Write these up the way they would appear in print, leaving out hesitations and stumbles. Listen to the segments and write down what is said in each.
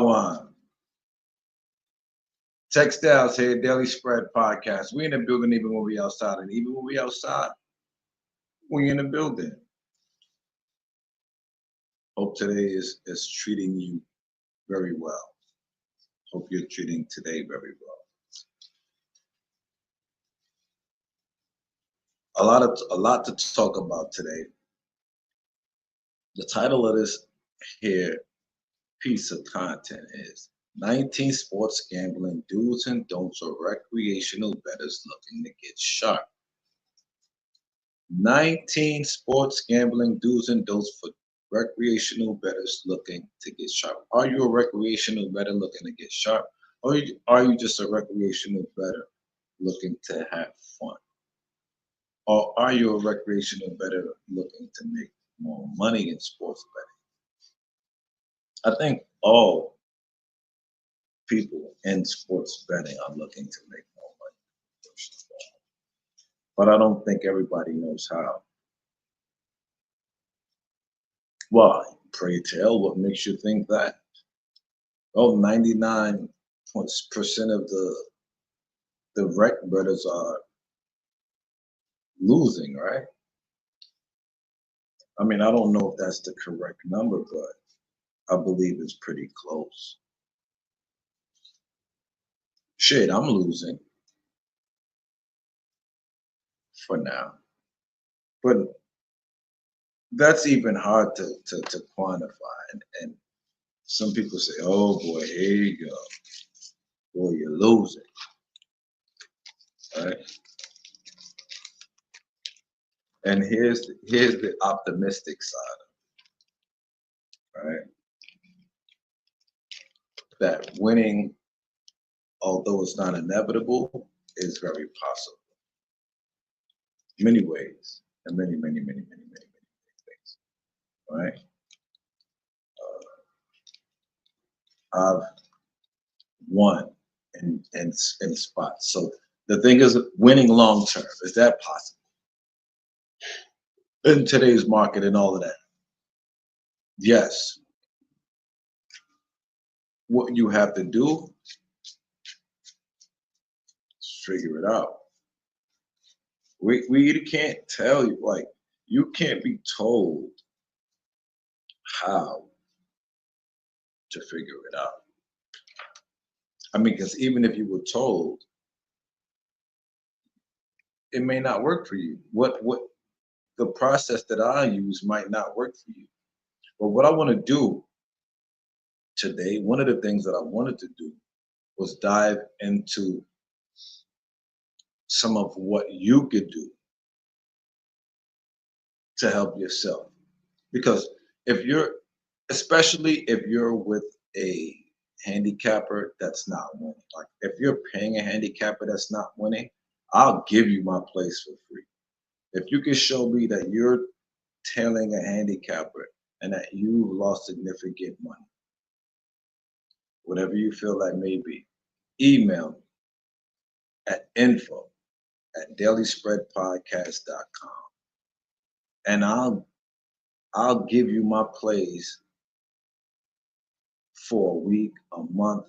Wagwan. Textiles here, Daily Spread Podcast. We in the building even when we outside, and even when we outside, we in the building. Hope today is treating you very well. Hope you're treating today very well. A lot to talk about today. The title of this here piece of content is 19 sports gambling do's and don'ts for recreational bettors looking to get sharp. 19 sports gambling do's and don'ts for recreational bettors looking to get sharp. Are you a recreational bettor looking to get sharp? Or are you just a recreational bettor looking to have fun? Or are you a recreational bettor looking to make more money in sports betting? I think all people in sports betting are looking to make more money, first of all. But I don't think everybody knows how. Why? Pray tell, what makes you think that? Oh, 99% of the rec bettors are losing, right? I mean, I don't know if that's the correct number, but I believe it's pretty close. Shit, I'm losing for now. But that's even hard to quantify. And some people say, oh boy, here you go. Boy, you're losing. Right? And here's the optimistic side of it, right? That winning, although it's not inevitable, is very possible. Many ways, and many ways, right? I've won in spots. So the thing is, winning long term, is that possible? In today's market and all of that? Yes. What you have to do is figure it out. We can't tell you, like, you can't be told how to figure it out. I mean, because even if you were told, it may not work for you. What the process that I use might not work for you. But what I want to do today, one of the things that I wanted to do was dive into some of what you could do to help yourself. Because especially if you're with a handicapper that's not winning, like if you're paying a handicapper that's not winning, I'll give you my place for free. If you can show me that you're tailing a handicapper and that you lost significant money, whatever you feel that may be, email me at info@dailyspreadpodcast.com, and I'll give you my plays for a week, a month,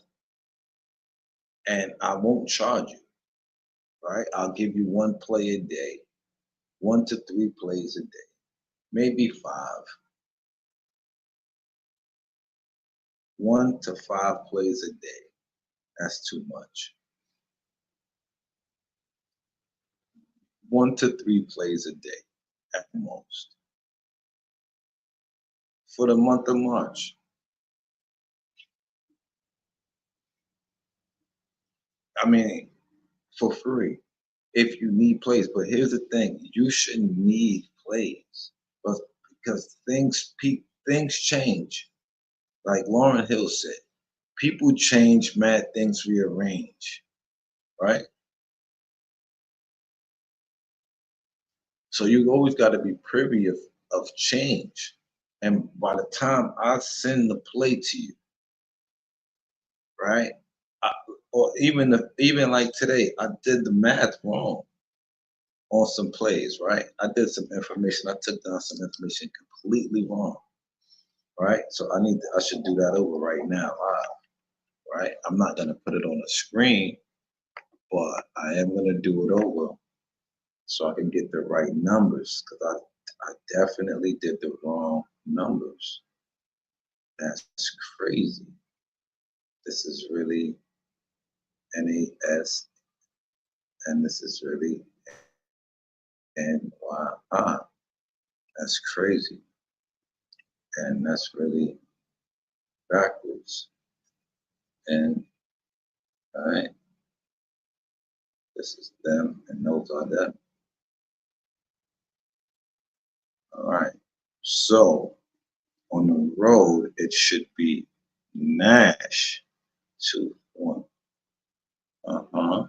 and I won't charge you, right? I'll give you one play a day, 1 to 3 plays a day, maybe 5. 1 to 5 plays a day. That's too much. 1 to 3 plays a day at most. For the month of March. I mean, for free, if you need plays. But here's the thing, you shouldn't need plays, but because things change. Like Lauryn Hill said, people change, mad things rearrange, right? So you always got to be privy of change. And by the time I send the play to you, right? Or even like today, I did the math wrong on some plays, right? I did some information. I took down some information completely wrong, right? So I should do that over right now. right? I'm not gonna put it on the screen, but I am gonna do it over so I can get the right numbers because I definitely did the wrong numbers. That's crazy. This is really NAS and this is really NYI. That's crazy. And that's really backwards. And all right, this is them and those are them. All right. So on the road, it should be Nash 2-1. Uh-huh.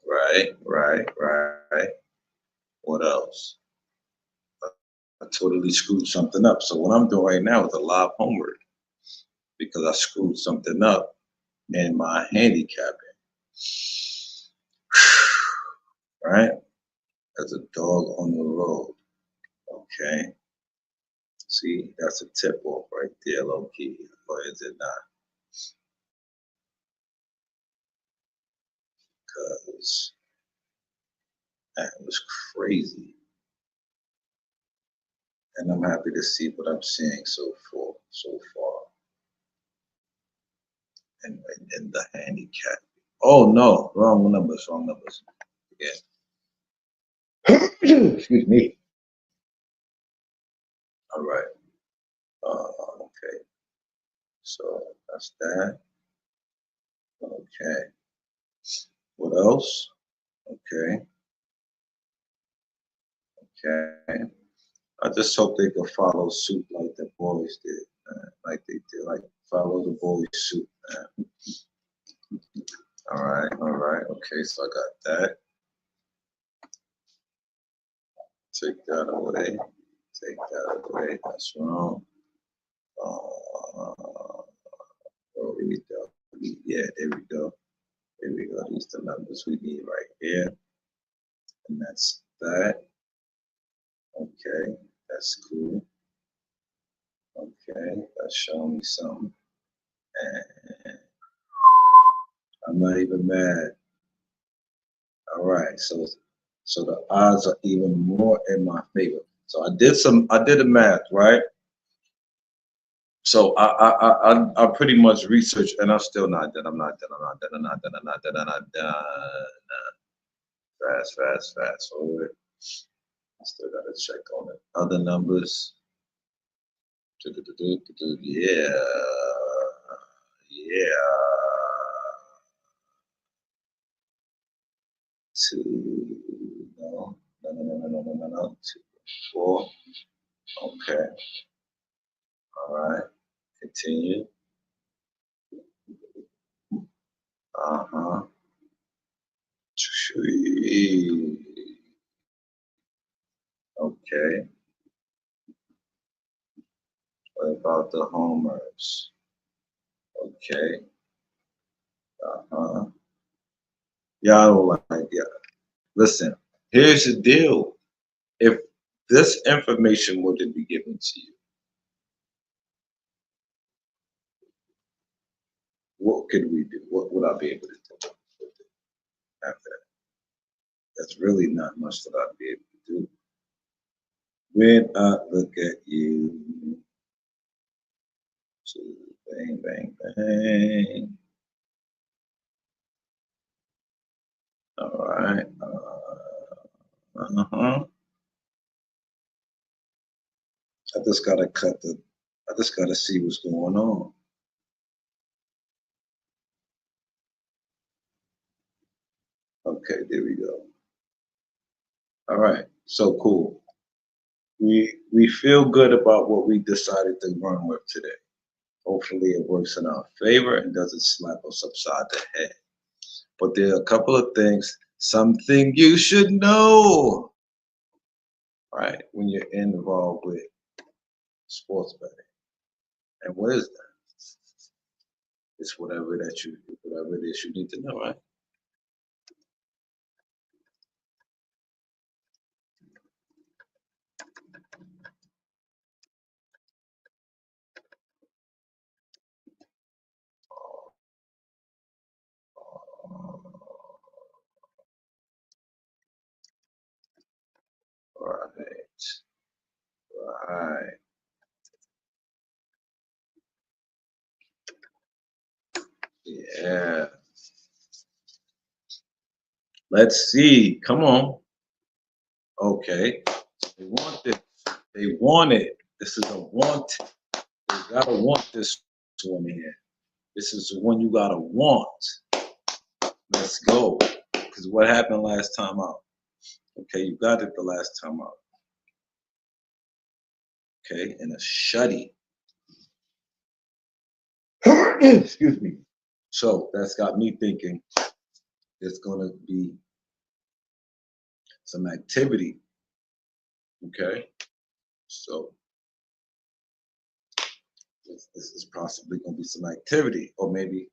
Right. What else? I totally screwed something up. So what I'm doing right now is a live homework because I screwed something up in my handicapping. Right? As a dog on the road. Okay. See, that's a tip off right there, low key. Or is it not? Because that was crazy. And I'm happy to see what I'm seeing so far in the handicap. Oh no, wrong numbers. Again. Excuse me. All right. Okay. So that's that. Okay. What else? Okay. Okay. I just hope they can follow suit like the boys did, like they did, like follow the boys suit. All right. Okay, so I got that. Take that away. Take that away. That's wrong. Where we go? Yeah, there we go. There we go. These are the numbers we need right here, and that's that. Okay, that's cool. Okay, that's showing me something, and I'm not even mad. All right, so the odds are even more in my favor. So I did the math, right? So I pretty much researched, and I'm still not done. I'm not done. I'm not done. Fast forward. I still gotta check on it. Other numbers. Yeah, yeah. Two. No. 2, 4. Okay. All right. Continue. Uh-huh. Okay. What about the homers? Okay. Uh-huh. Yeah, I don't like yeah. Listen, here's the deal. If this information were to be given to you, what could we do? What would I be able to do after that? That's really not much that I'd be able to do. When I look at you, so bang. All right. Uh-huh. I just gotta I just gotta see what's going on. Okay, there we go. All right, so cool. We feel good about what we decided to run with today. Hopefully it works in our favor and doesn't slap us upside the head. But there are a couple of things, something you should know, right? When you're involved with sports betting. And what is that? It's whatever it is you need to know, right? Right. Yeah. Let's see. Come on. Okay. They want this. They want it. This is a want. You gotta want this one here. This is the one you gotta want. Let's go. Because what happened last time out? Okay, you got it the last time out. Okay, and a shutty. Excuse me. So that's got me thinking there's gonna be some activity. Okay, so this is possibly gonna be some activity, or maybe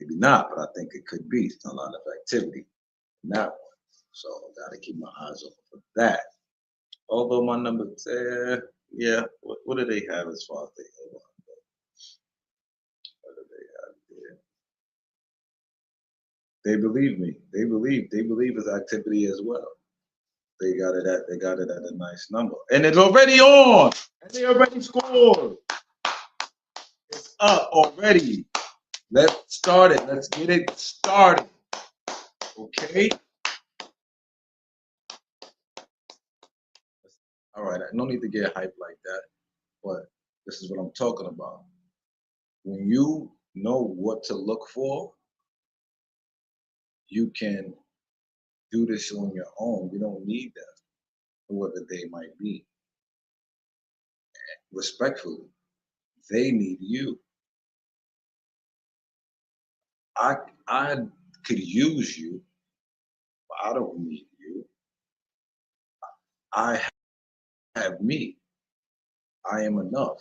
not, but I think it could be a lot of activity in that one. So I gotta keep my eyes open for that. Although my numbers, yeah, what do they have as far as they hold on? What do they have there? They believe me. They believe it's activity as well. They got it at a nice number. And it's already on. And they already scored. It's up already. Let's start it. Let's get it started. Okay? All right. No need to get hyped like that. But this is what I'm talking about. When you know what to look for, you can do this on your own. You don't need them, whoever they might be. Respectfully, they need you. I I could use you, but I don't need you. I have me. I am enough.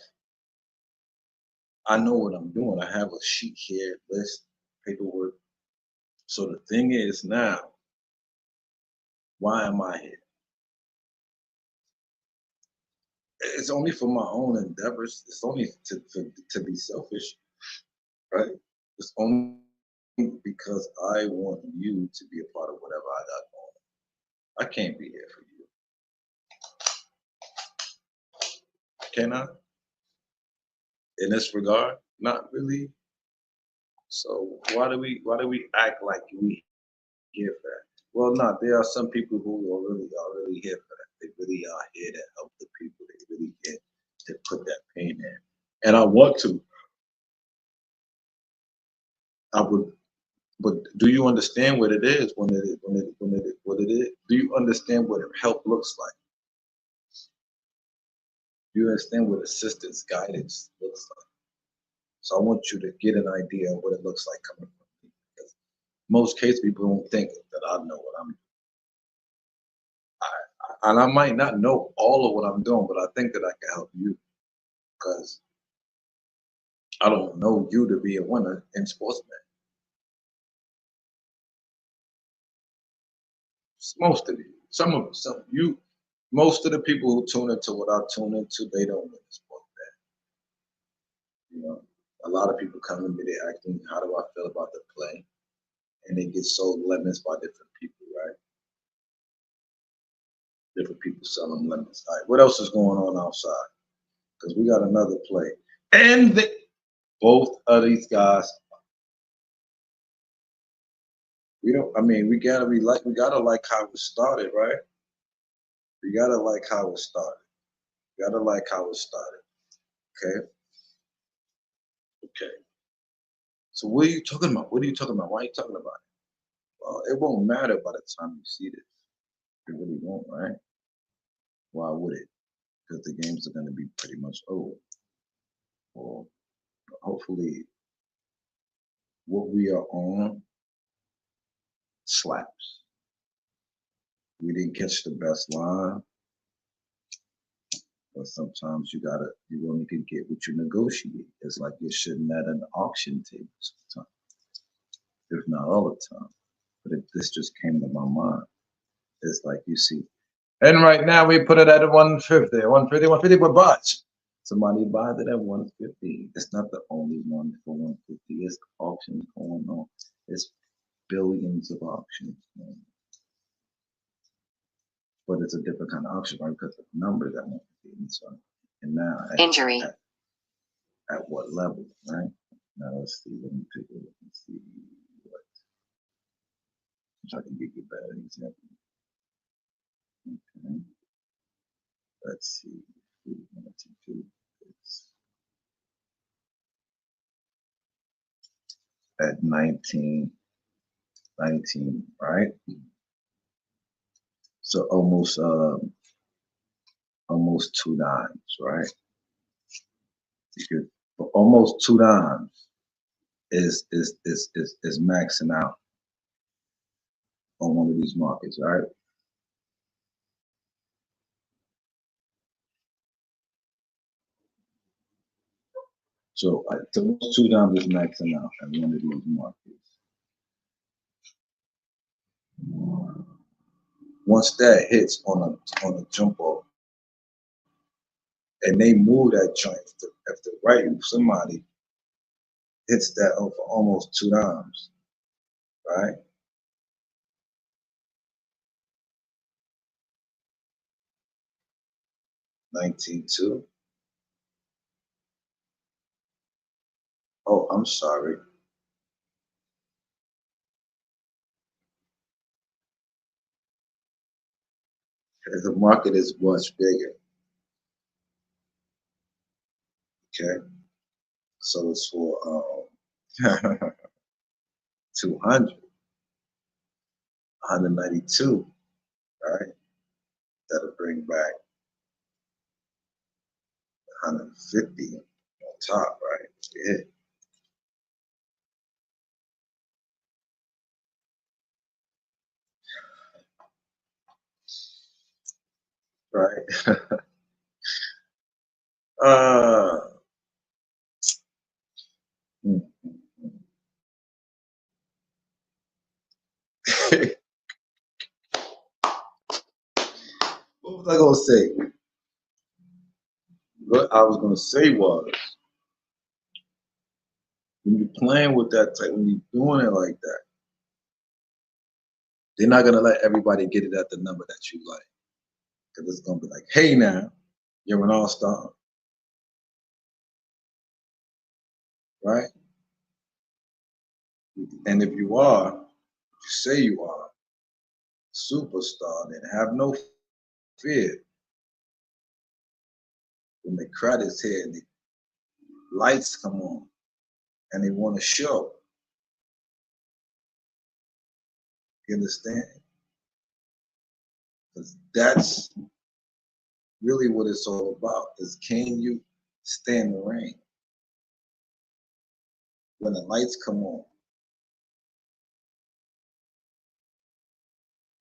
I know what I'm doing. I have a sheet here, list, paperwork. So the thing is now, why am I here? It's only for my own endeavors. It's only to be selfish, right? It's only because I want you to be a part of whatever I got going. I can't be here for you. Can I? In this regard, not really. So why do we act like we here for that? Well, not. There are some people who are really here for that. They really are here to help the people. They really here to put that pain in. And I want to. I would. But do you understand what it is what it is? Do you understand what help looks like? Do you understand what assistance, guidance looks like? So I want you to get an idea of what it looks like coming from me. Because most case people don't think that I know what I'm doing. And I might not know all of what I'm doing, but I think that I can help you because I don't know you to be a winner in sportsman. Most of you, some you, most of the people who tune into what I tune into, they don't win sportsman. You know, a lot of people come to me, they ask me, how do I feel about the play? And they get sold lemons by different people, right? Different people sell them lemons. All right, what else is going on outside? Because we got another play. And both of these guys, we don't. I mean, we gotta like how it started, right? We gotta like how it started. We gotta like how it started. Okay, okay. So what are you talking about? What are you talking about? Why are you talking about it? Well, it won't matter by the time you see this. It really won't, right? Why would it? Because the games are gonna be pretty much over. Or hopefully, what we are on slaps. We didn't catch the best line, but sometimes you only can get what you negotiate. It's like you're sitting at an auction table sometimes, if not all the time. But this just came to my mind. It's like you see. And right now we put it at 150, 150, 150 with buts. Somebody buys it at 150. It's not the only one for 150. It's auctions going on. It's billions of auctions going on. but it's a different kind of auction, right? Because of the numbers that want to be. So, and now injury. At what level, right? Now let's see. Let me take a look and see what. So I can give you a better example. Okay. Let's see. It's at 19, right? So almost two dimes, right? Because almost two dimes is maxing out on one of these markets, right? So almost two dimes is maxing out at one of these markets. Once that hits on a jump off, and they move that joint, if the right somebody hits that over almost two dimes, right? 19.2. Oh, I'm sorry. The market is much bigger. Okay, so it's for 200, 192, right? That'll bring back 150 on top, right? Yeah. Right. uh, mm, what was I gonna say? What I was gonna say was when you're playing with that type, when you're doing it like that, they're not gonna let everybody get it at the number that you like. Because it's gonna be like, hey now, you're an all-star, right? And if you are, if you say you are a superstar, then have no fear when the credits hit and the lights come on and they want to show. You understand? Because that's really what it's all about is can you stand the rain when the lights come on?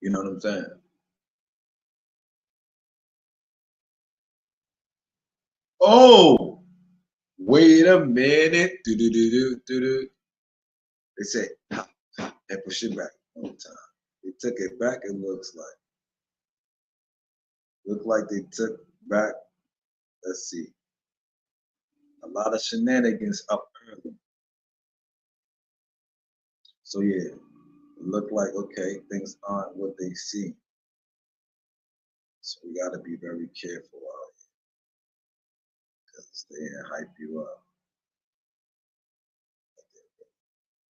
You know what I'm saying? Oh, wait a minute. Do. They say, and push it back one time. They took it back, it looks like. Look like they took back, let's see, a lot of shenanigans up early. So yeah, it looked like, okay, things aren't what they seem. So we gotta be very careful out here because they hype you up.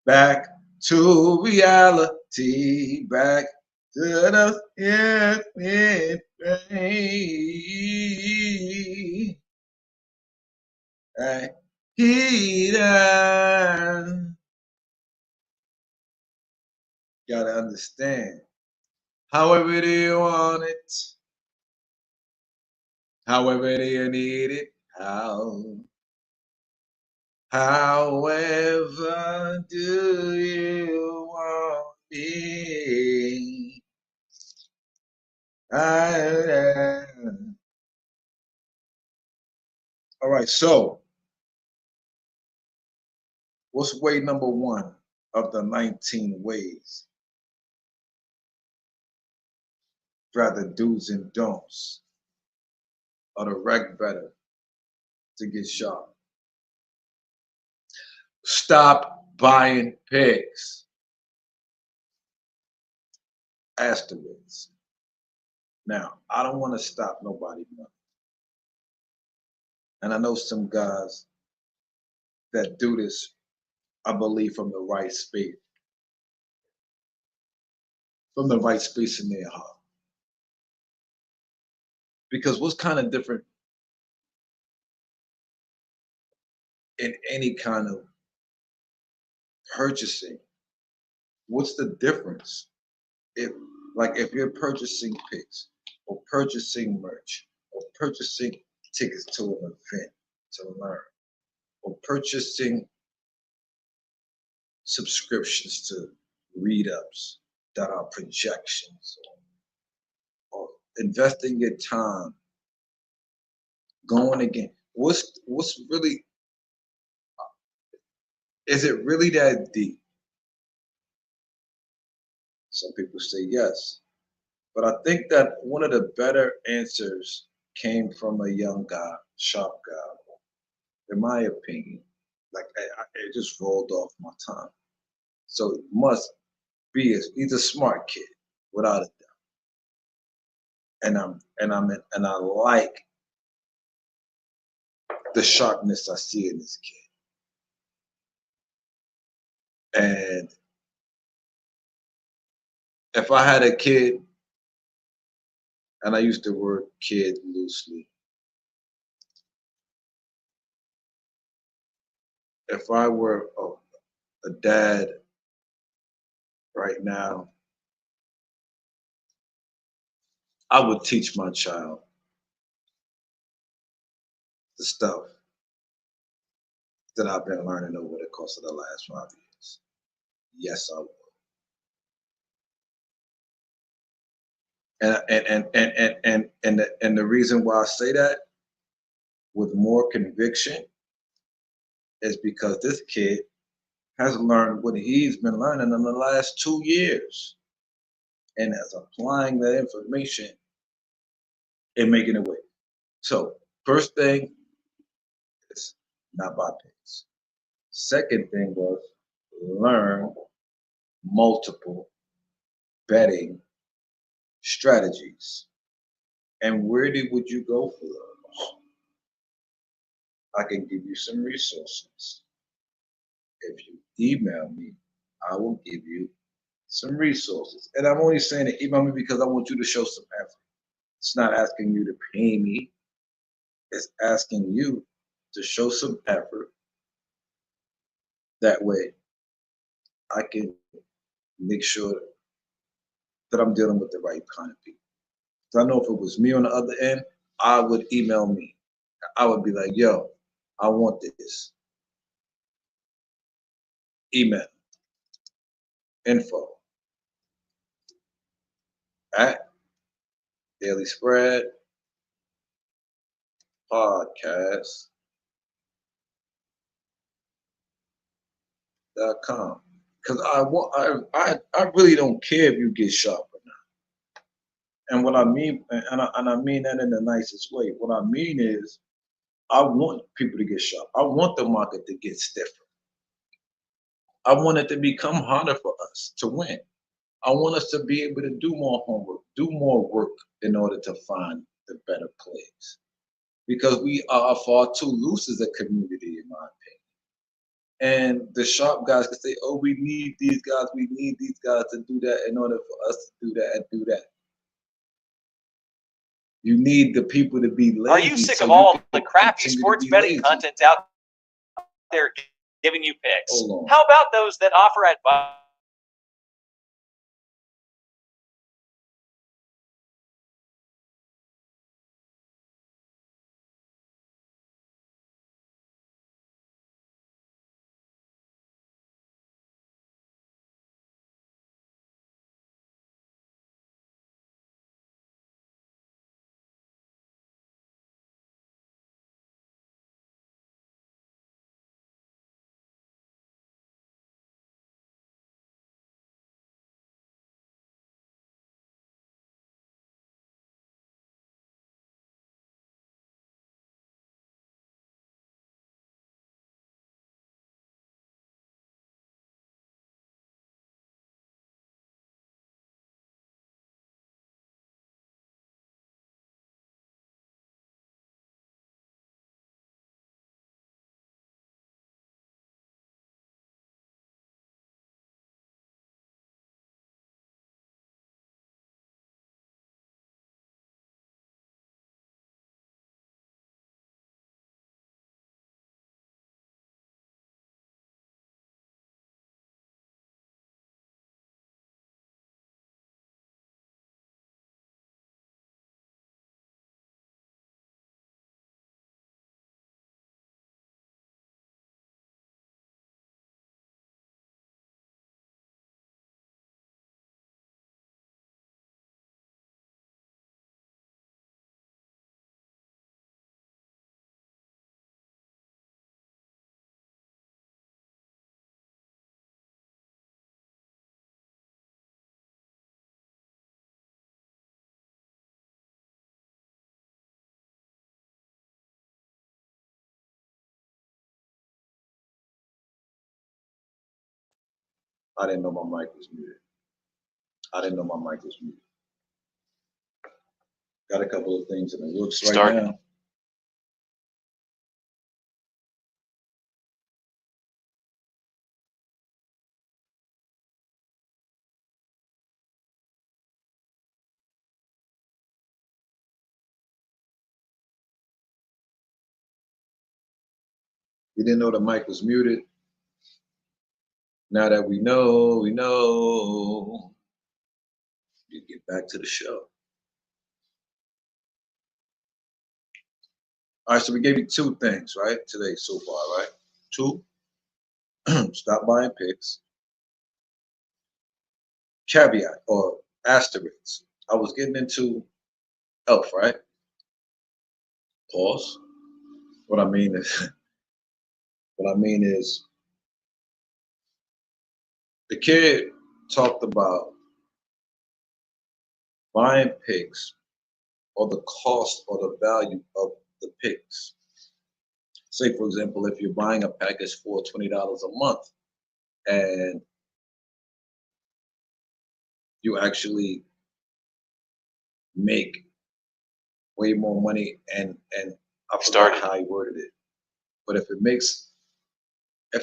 Back to reality, back to the right. Heathen. Gotta understand. However do you want it, however do you need it, however do you want it? All right, so what's way number one of the 19 ways? Rather do's and don'ts of the rec better to get sharp. Stop buying pigs. Asterisks. Now, I don't want to stop nobody, and I know some guys that do this, I believe, from the right space in their heart. Because what's kind of different in any kind of purchasing? What's the difference if, like, if you're purchasing picks or purchasing merch or purchasing tickets to an event to learn or purchasing subscriptions to read ups that are projections or investing your time going again. What's really, is it really that deep? Some people say yes. But I think that one of the better answers came from a young guy, sharp guy, in my opinion. Like it just rolled off my tongue. So it must be he's a smart kid, without a doubt. And I like the sharpness I see in this kid. And if I had a kid, and I use the word kid loosely, if I were a dad right now, I would teach my child the stuff that I've been learning over the course of the last 5 years. Yes, I would. And the reason why I say that with more conviction is because this kid has learned what he's been learning in the last 2 years and is applying that information and making it work. So first thing is not buy picks. Second thing was learn multiple betting strategies. And would you go for those? I can give you some resources. If you email me, I will give you some resources. And I'm only saying to email me because I want you to show some effort. It's not asking you to pay me, it's asking you to show some effort. That way I can make sure that I'm dealing with the right kind of people. So I know if it was me on the other end, I would email me. I would be like, yo, I want this. Email info at Daily Spread podcast.com. Because I really don't care if you get sharp or not. And what I mean, and I mean that in the nicest way. What I mean is, I want people to get sharp. I want the market to get stiffer. I want it to become harder for us to win. I want us to be able to do more homework, do more work in order to find the better plays. Because we are far too loose as a community, in my opinion. And the sharp guys can say, oh, we need these guys to do that in order for us to do that and do that. You need the people to be lazy. Are you sick of all the crappy sports betting content out there giving you picks? How about those that offer advice? I didn't know my mic was muted. I didn't know my mic was muted. Got a couple of things in the works right now. We didn't know the mic was muted. Now that we know, we get back to the show. All right, so we gave you two things, right, today so far, right? Two, stop buying picks. Caveat or asterisk. I was getting into Elf, right? Pause. What I mean is, the kid talked about buying picks or the cost or the value of the picks. Say, for example, if you're buying a package for $20 a month and you actually make way more money and I forgot how he worded it. But if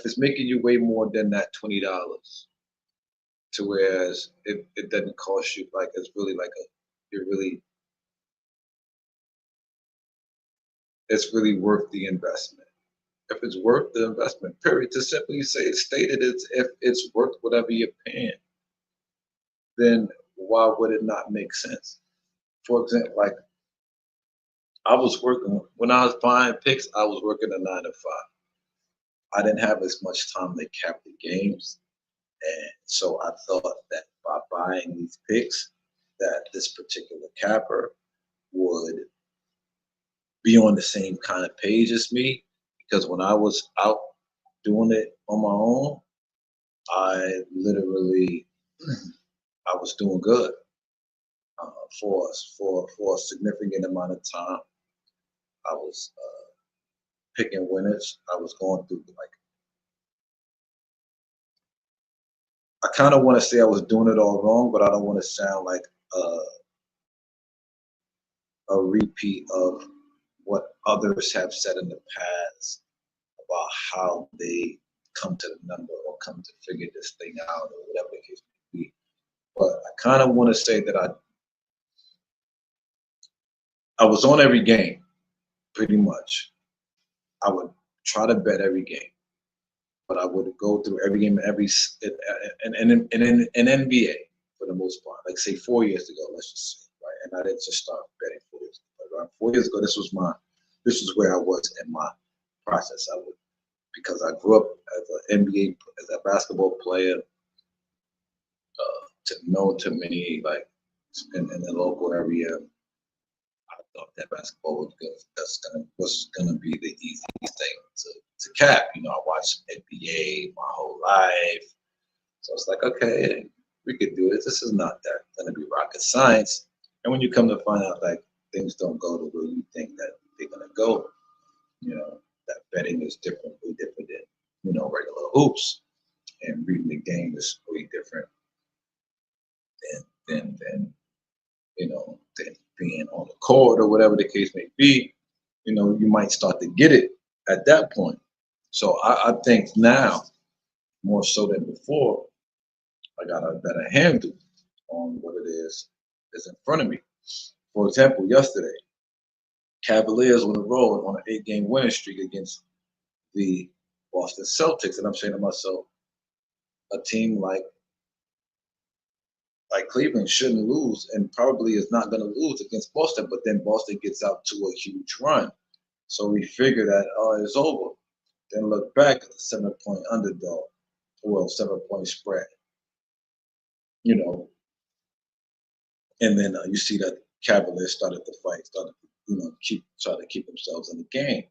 it's making you way more than that $20, to whereas it doesn't cost you, like it's really like it's really worth the investment. If it's worth the investment, period, to simply say stated it's if it's worth whatever you're paying, then why would it not make sense? For example, like I was working when I was buying picks, I was working a 9 to 5. I didn't have as much time to cap the games. And so I thought that by buying these picks, that this particular capper would be on the same kind of page as me. Because when I was out doing it on my own, I literally I was doing good for a significant amount of time. I was picking winners. I was going through like I kind of want to say I was doing it all wrong, but I don't want to sound like a repeat of what others have said in the past about how they come to the number or come to figure this thing out or whatever the case may be. But I kind of want to say that I was on every game, pretty much. I would try to bet every game, but I would go through every game in NBA for the most part. Like say 4 years ago, let's just say, right? And I didn't just start betting 4 years ago. Around 4 years ago, this was where I was in my process. I would because I grew up as an NBA as a basketball player, to many like in the local area. I thought that basketball was gonna be the easiest thing to cap. You know, I watched NBA my whole life, so it's like, okay, we could do it. This is not that gonna be rocket science. And when you come to find out like things don't go the way you think that they're gonna go, you know, that betting is different, way different than regular hoops, and reading the game is way different than than being on the court or whatever the case may be. You might start to get it at that point. So I think now, more so than before, I got a better handle on what it is that's in front of me. For example, yesterday, Cavaliers on the road on an 8-game winning streak against the Boston Celtics. And I'm saying to myself, a team like Cleveland shouldn't lose and probably is not going to lose against Boston, but then Boston gets out to a huge run. So we figure that, it's over. Then look back at the 7-point underdog, well, 7-point spread, and then you see that Cavaliers started to fight, started to, try to keep themselves in the game.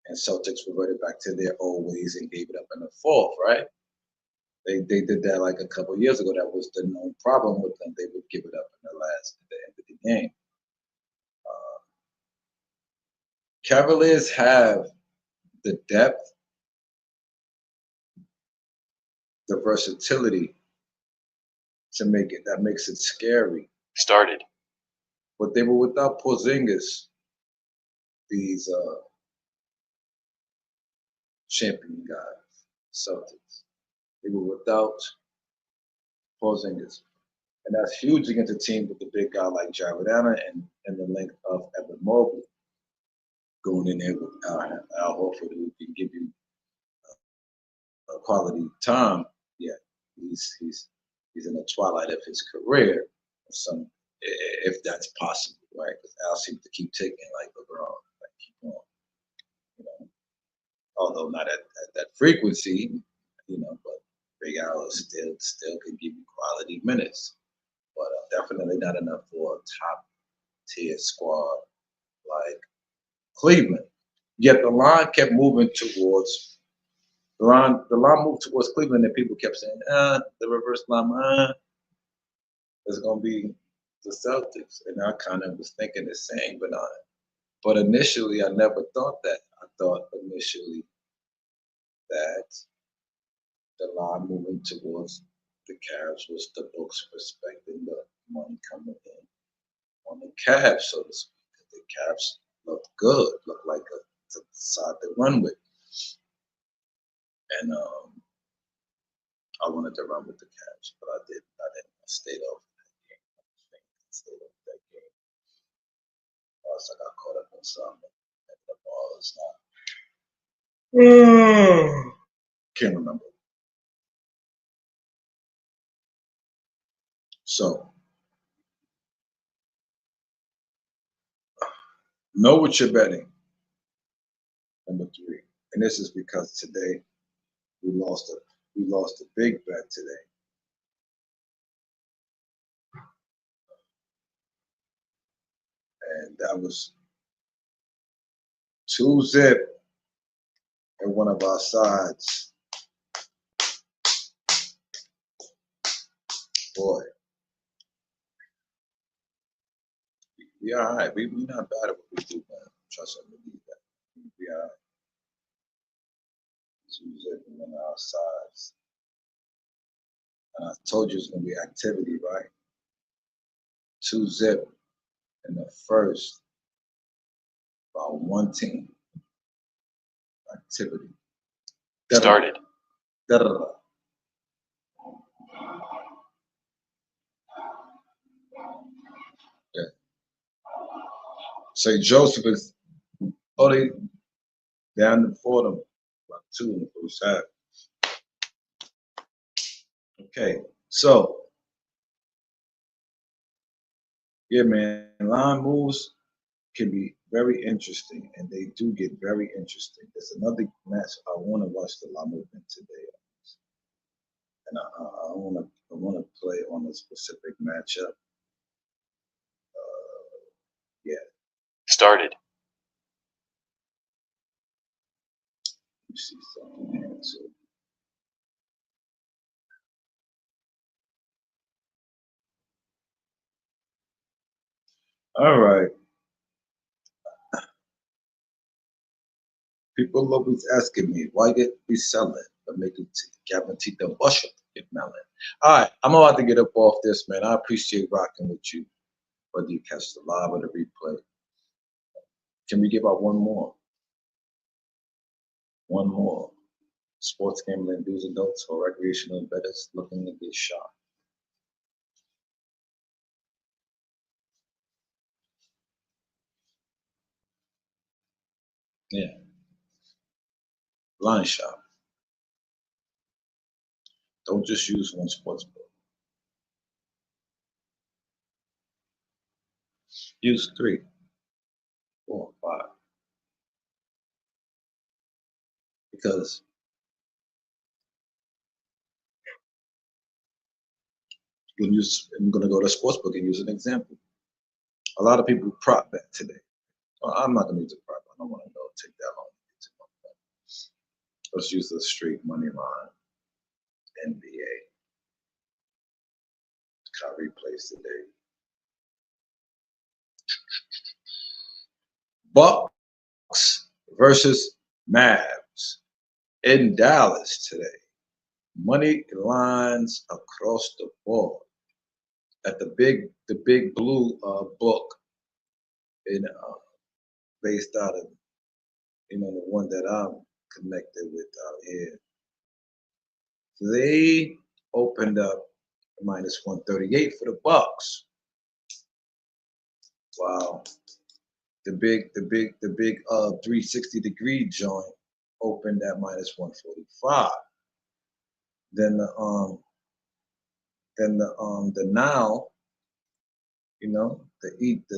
And Celtics reverted back to their old ways and gave it up in the fourth, right? They did that like a couple of years ago. That was the known problem with them. They would give it up at the end of the game. Cavaliers have the depth the versatility to make it that makes it scary. Started. But they were without Porzingis, these champion guys, Celtics. They were without Porzingis. And that's huge against a team with a big guy like Jared Allen and the length of Evan Mobley going in there with Al Horford, who can give you a quality time. Yeah, he's in the twilight of his career, if that's possible, right? Because Al seems to keep taking like LeBron, like keep on, you know. Although not at that frequency, but Big Al still can give you quality minutes, but definitely not enough for a top tier squad like Cleveland. Yet the line kept moving towards the line moved towards Cleveland, and people kept saying, the reverse line is gonna be the Celtics. And I kind of was thinking the same, but initially I never thought that. I thought initially that the line moving towards the Cavs was the books respecting the money coming in on the Cavs, so to speak. The Cavs looked good, looked like a side to run with. And I wanted to run with the Cavs, but I didn't. I stayed off that game. I stayed off that game. Plus, I got caught up in something. And the ball is not. Can't remember. So, know what you're betting. Number 3, and this is because today we lost a big bet today. And that was 2-0 in one of our sides. Boy, we all right. We not bad at what we do, man. Trust me, we need that. We all right. 2-0 in one of our sides. And I told you it's gonna be activity, right? 2-0 in the first by one team. Activity. Started. Da-da-da. Yeah. St. Joseph is they down to Fordham by 2 in the first half. Okay, so yeah, man, line moves can be very interesting, and they do get very interesting. There's another match I want to watch the line movement today, and I want to play on a specific matchup. Yeah. Started. You see something here too. All right. People always asking me, why get we selling but making guarantee the bushel get melon? All right, I'm about to get up off this, man. I appreciate rocking with you, whether you catch the live or the replay. Can we give out one more? One more. Sports gambling do's and don'ts for recreational bettors looking to get shot. Yeah. Line shop. Don't just use one sports book. Use 3, 4, 5. Because I'm going to go to a sports book and use an example. A lot of people prop bet today. Well, I'm not going to use a prop. I don't want to go take that long. Let's use the street money line. NBA. Kyrie plays today. Bucks versus Mavs in Dallas today. Money lines across the board. At the big blue book in based out of the one that I'm connected with out here. They opened up minus 138 for the Bucks. Wow. The big 360-degree joint opened at minus 145. Then the now,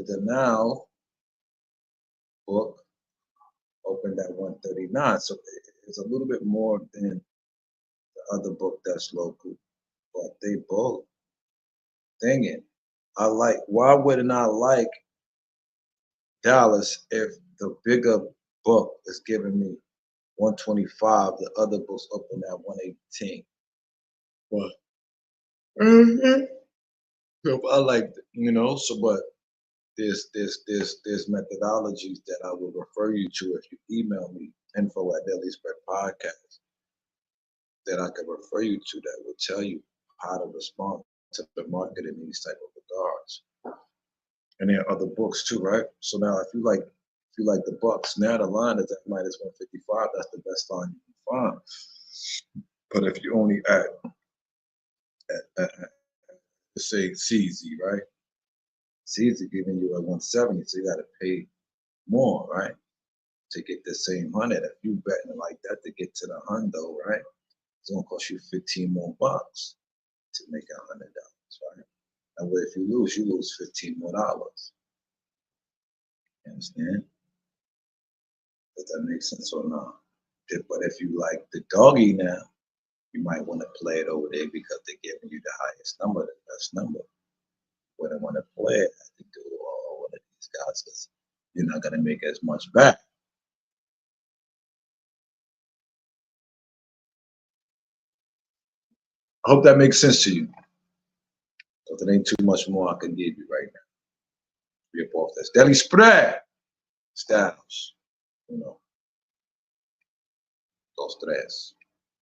the now book opened at 139. So it's a little bit more than the other book that's local, but they both dinging. Why wouldn't I like Dallas if the bigger book is giving me 125, the other books open at 118. But so I like, but there's methodologies that I will refer you to if you email me info@dailyspread podcast that I can refer you to that will tell you how to respond to the market in these type of regards. And there are other books too, right? So now if you like the Bucks, now the line is at minus 155. That's the best line you can find. But if you only at let's say CZ, right? CZ giving you a 170, so you got to pay more, right, to get the same 100. If you betting like that to get to the hundo, right, it's gonna cost you 15 more bucks to make $100, right? And if you lose 15 more dollars. You understand? Does that make sense or not? But if you like the doggy now, you might want to play it over there because they're giving you the highest number, the best number. When I want to play it, I have to do one of these guys because you're not going to make as much back. I hope that makes sense to you. Because it ain't too much more I can give you right now. Be up off this Daily Spread Styles. Dos, tres.